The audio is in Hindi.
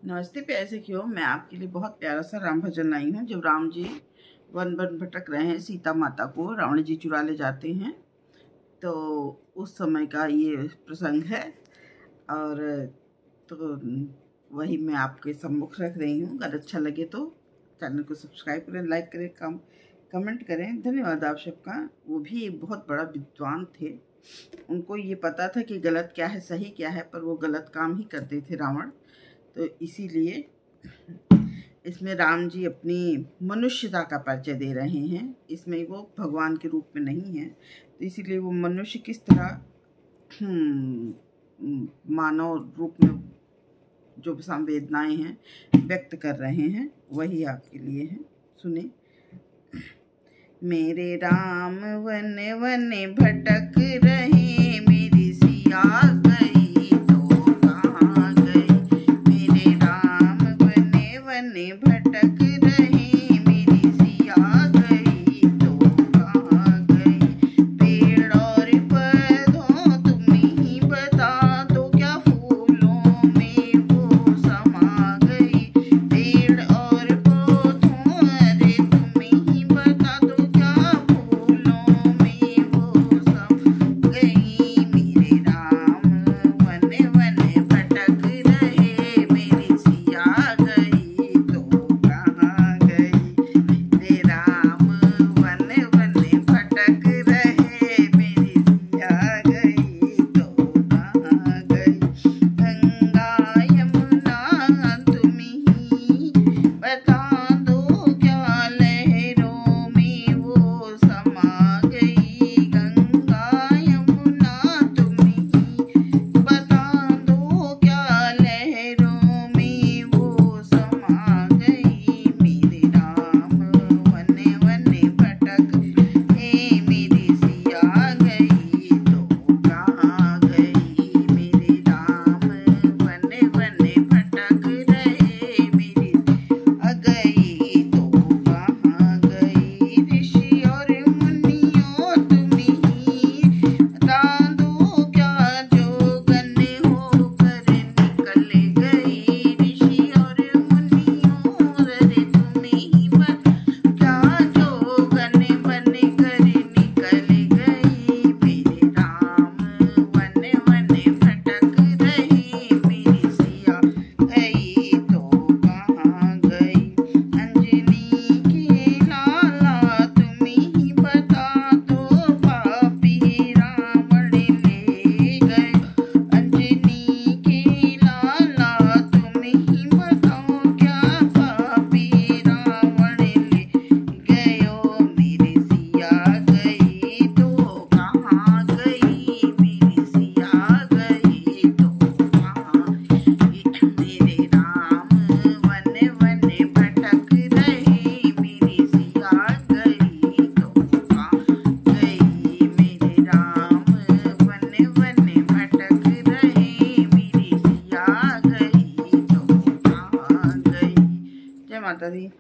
नमस्ते प्यारे सखियों, मैं आपके लिए बहुत प्यारा सा राम भजन लाई हूँ। जब राम जी वन वन भटक रहे हैं, सीता माता को रावण जी चुरा ले जाते हैं, तो उस समय का ये प्रसंग है। और तो वही मैं आपके सम्मुख रख रही हूँ। अगर अच्छा लगे तो चैनल को सब्सक्राइब करें, लाइक करें, कमेंट करें। धन्यवाद आप सबका। वो भी एक बहुत बड़ा विद्वान थे। उनको ये पता था कि गलत क्या है, सही क्या है, पर वो गलत काम ही करते थे रावण। तो इसीलिए इसमें राम जी अपनी मनुष्यता का परिचय दे रहे हैं। इसमें वो भगवान के रूप में नहीं है, तो इसीलिए वो मनुष्य किस तरह मानव रूप में जो संवेदनाएं हैं व्यक्त कर रहे हैं, वही आपके लिए है। सुने। मेरे राम वन वन भटक रहे, मेरी सिया गई तो कहाँ गई। मेरे राम वन वन भटक रहे, मेरी सिया गई तो कहाँ गई। पेड़ और पौधों तुम ही बता दो, क्या फूलों में वो समा गई। पेड़ और पौधों अरे तुम ही बता दो, माता दी।